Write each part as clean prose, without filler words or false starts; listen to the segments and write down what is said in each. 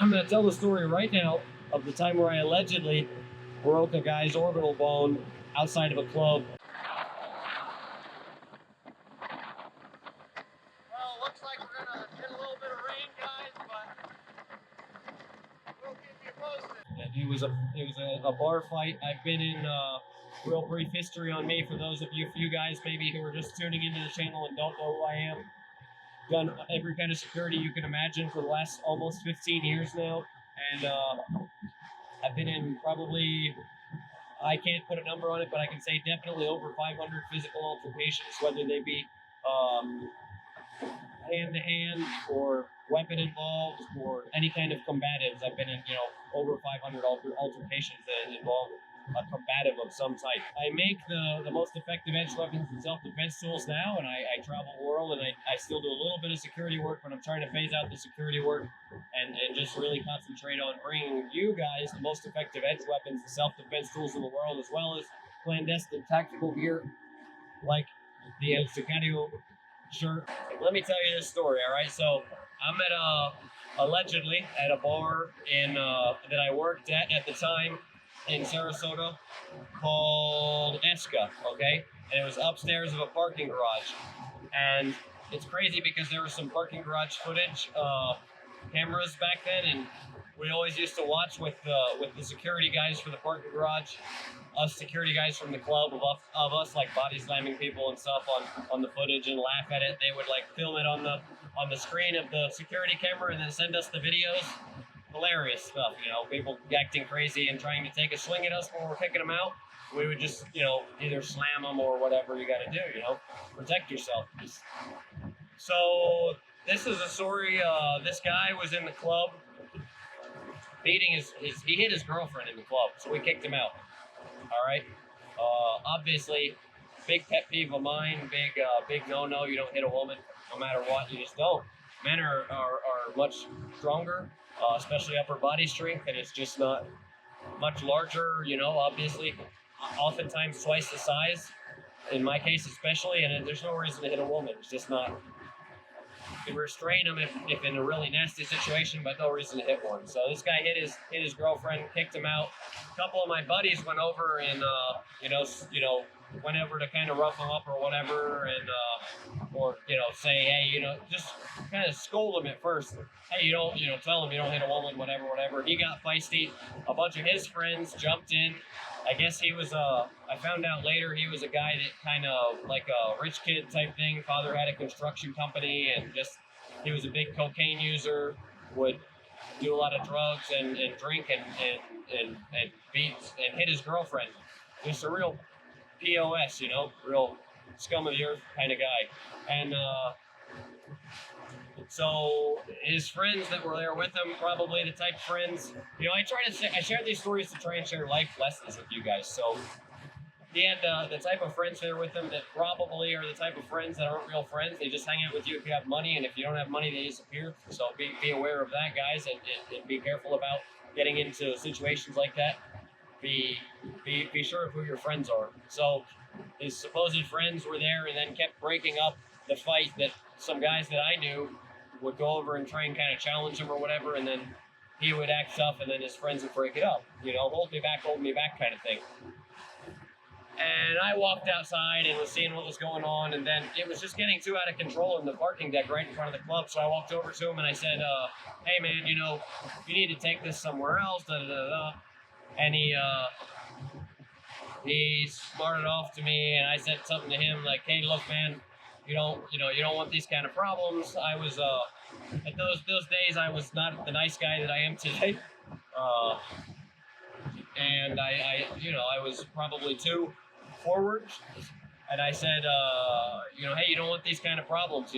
I'm going to tell the story right now of the time where I allegedly broke a guy's orbital bone outside of a club. Well, it looks like we're going to get a little bit of rain, guys, but we'll keep you posted. And it was a bar fight. I've been in real brief history on me for those of you guys maybe who are just tuning into the channel and don't know who I am. Done every kind of security you can imagine for the last almost 15 years now, and I've been in probably, I can't put a number on it, but I can say definitely over 500 physical altercations, whether they be hand-to-hand or weapon involved or any kind of combatives. I've been in, over 500 altercations that involve a combative of some type. I make the most effective edge weapons and self-defense tools now, and I travel the world, and I still do a little bit of security work, but I'm trying to phase out the security work and just really concentrate on bringing you guys the most effective edge weapons and self-defense tools in the world, as well as clandestine tactical gear like the El Sicario shirt. Let me tell you this story, all right? So I'm allegedly at a bar that I worked at the time in Sarasota called Esca, okay? And it was upstairs of a parking garage. And it's crazy because there was some parking garage footage, cameras back then, and we always used to watch with the security guys for the parking garage, us security guys from the club of us like body slamming people and stuff on the footage and laugh at it. They would like film it on the screen of the security camera and then send us the videos. Hilarious stuff, people acting crazy and trying to take a swing at us when we're kicking them out. We would just, either slam them or whatever you got to do, protect yourself. So this is a story. This guy was in the club beating he hit his girlfriend in the club, so we kicked him out. All right. Obviously, big pet peeve of mine, big no-no. You don't hit a woman, no matter what. You just don't. Men are much stronger, especially upper body strength, and it's just not much larger. Obviously, oftentimes twice the size. In my case, especially, and there's no reason to hit a woman. It's just not. You can restrain them if in a really nasty situation, but no reason to hit one. So this guy hit his girlfriend, kicked him out. A couple of my buddies went over and went over to kind of rough him up or whatever, and or say, hey, just kind of scold him at first. Hey, you don't tell him you don't hit a woman, whatever. He got feisty. A bunch of his friends jumped in. I guess he was I found out later he was a guy that kind of like a rich kid type thing. Father had a construction company, and he was a big cocaine user, would do a lot of drugs and drink and beat and hit his girlfriend. Just a real POS, real scum of the earth kind of guy. And so his friends that were there with him, probably the type of friends, I share these stories to try and share life lessons with you guys. So he had the type of friends there with him that probably are the type of friends that aren't real friends. They just hang out with you if you have money, and if you don't have money, they disappear. So be aware of that, guys, and be careful about getting into situations like that. Be sure of who your friends are. So his supposed friends were there and then kept breaking up the fight that some guys that I knew would go over and try and kind of challenge him or whatever, and then he would act tough, and then his friends would break it up. Hold me back kind of thing. And I walked outside and was seeing what was going on, and then it was just getting too out of control in the parking deck right in front of the club. So I walked over to him and I said, hey man, you need to take this somewhere else, And he smarted off to me, and I said something to him like, hey, look, man, you don't want these kind of problems. I was, at those days, I was not the nice guy that I am today. And I was probably too forward. And I said, hey, you don't want these kind of problems.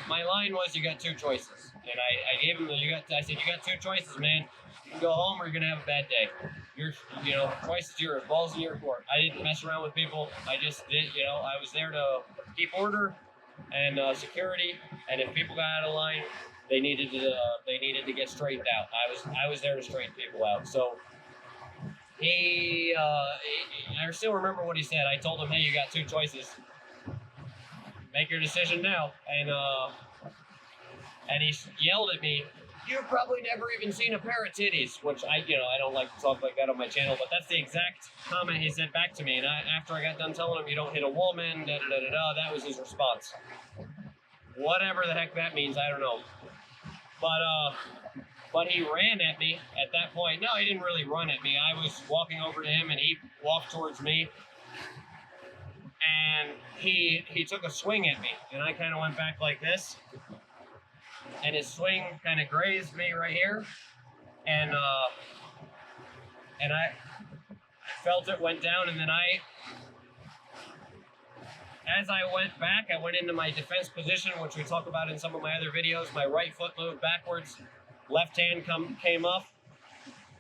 My line was, you got two choices. And I gave him I said, you got two choices, man. You can go home or you're going to have a bad day. Choice is yours, balls in your court. I didn't mess around with people. I just did, I was there to keep order and security. And if people got out of line, they needed to get straightened out. I was there to straighten people out. So I still remember what he said. I told him, hey, you got two choices. Make your decision now. And he yelled at me. you've probably never even seen a pair of titties, which I don't like to talk like that on my channel, but that's the exact comment he said back to me. And after I got done telling him you don't hit a woman, that was his response. Whatever the heck that means, I don't know. But he ran at me at that point. No, he didn't really run at me. I was walking over to him, and he walked towards me. And he took a swing at me, and I kind of went back like this. And his swing kind of grazed me right here. And I felt it went down, and then as I went back, I went into my defense position, which we talk about in some of my other videos. My right foot moved backwards, left hand came up,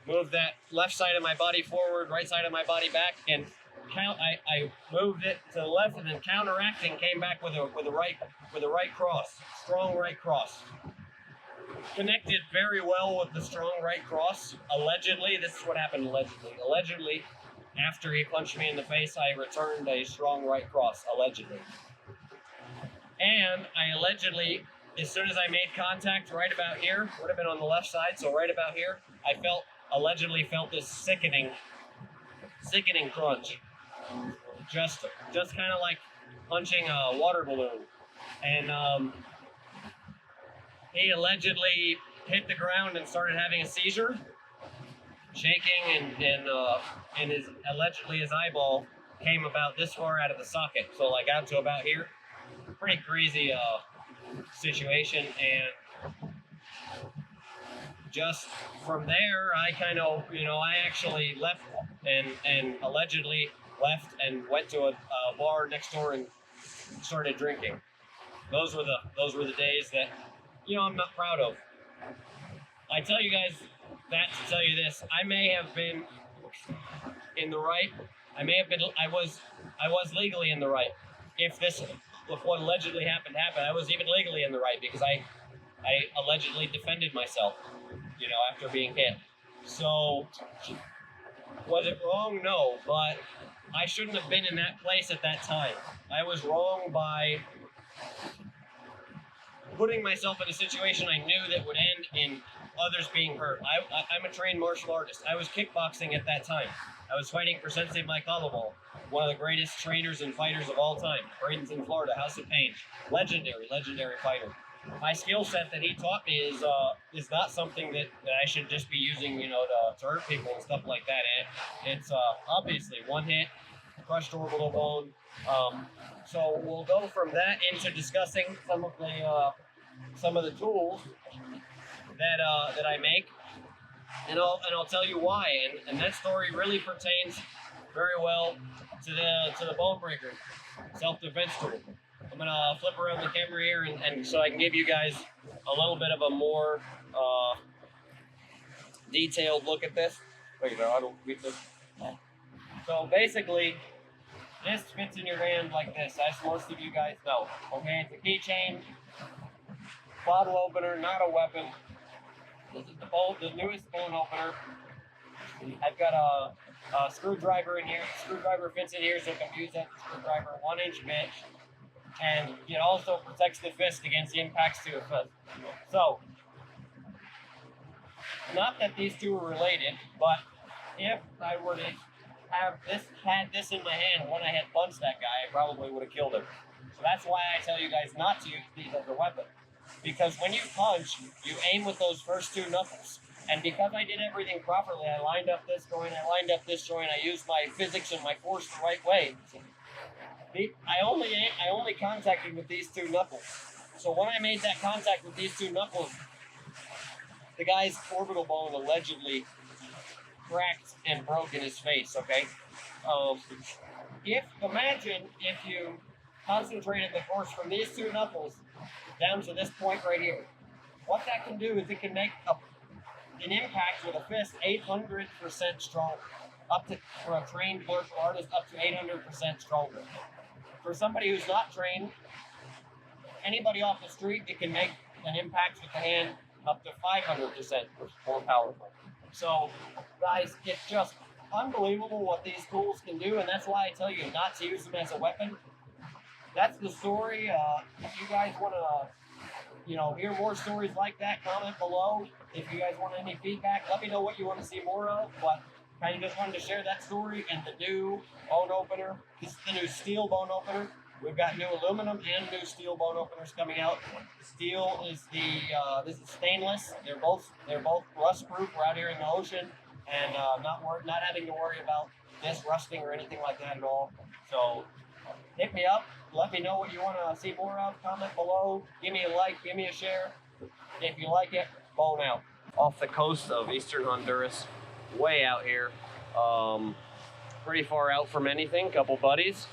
moved that left side of my body forward, right side of my body back, and I moved it to the left, and then counteracting came back with a right cross, strong right cross. Connected very well with the strong right cross. Allegedly, this is what happened. Allegedly. After he punched me in the face, I returned a strong right cross, allegedly. And I allegedly, as soon as I made contact right about here, would have been on the left side, so right about here, I allegedly felt this sickening crunch. Just kind of like punching a water balloon. And he allegedly hit the ground and started having a seizure, shaking, and his eyeball came about this far out of the socket, so like out to about here. Pretty crazy situation, and just from there, I kind of, I actually left and allegedly left and went to a bar next door and started drinking. Those were the days that, I'm not proud of. I tell you guys that to tell you this. I may have been in the right. I was legally in the right. If what allegedly happened, I was even legally in the right because I allegedly defended myself, after being hit. So, was it wrong? No, but I shouldn't have been in that place at that time. I was wrong by putting myself in a situation I knew that would end in others being hurt. I'm a trained martial artist. I was kickboxing at that time. I was fighting for Sensei Mike Hollowell, one of the greatest trainers and fighters of all time. Bradenton, Florida, House of Pain. Legendary fighter. My skill set that he taught me is not something that I should just be using, to hurt people and stuff like that. It's obviously one hit, crushed orbital bone. So we'll go from that into discussing some of the tools that I make, and I'll tell you why. And that story really pertains very well to the bone breaker self-defense tool. I'm gonna flip around the camera here, and so I can give you guys a little bit of a more detailed look at this. Wait, no, I don't read this. So basically, this fits in your hand like this, as most of you guys know. Okay, it's a keychain, bottle opener, not a weapon. This is the newest bone opener. I've got a screwdriver in here. The screwdriver fits in here, so I can use that screwdriver, 1-inch bit. And it also protects the fist against the impacts to a fist. So, not that these two are related, but if I were to had this in my hand when I had punched that guy, I probably would have killed him. So that's why I tell you guys not to use these as a weapon. Because when you punch, you aim with those first two knuckles. And because I did everything properly, I lined up this joint, I used my physics and my force the right way. I only contacted with these two knuckles. So when I made that contact with these two knuckles, the guy's orbital bone allegedly cracked and broke in his face, okay? Imagine if you concentrated the force from these two knuckles down to this point right here. What that can do is it can make an impact with a fist 800% stronger. For a trained martial artist, up to 800% stronger. For somebody who's not trained, anybody off the street, it can make an impact with the hand up to 500% more powerful. So, guys, it's just unbelievable what these tools can do, and that's why I tell you not to use them as a weapon. That's the story. If you guys want to, hear more stories like that, comment below. If you guys want any feedback, let me know what you want to see more of. But kind of just wanted to share that story and the new bone opener. This is the new steel bone opener. We've got new aluminum and new steel bone openers coming out. Steel is this is stainless. They're both rust proof. We're out here in the ocean, and not having to worry about this rusting or anything like that at all. So hit me up. Let me know what you want to see more of. Comment below. Give me a like. Give me a share. If you like it, bone out. Off the coast of eastern Honduras, way out here. Pretty far out from anything. Couple buddies.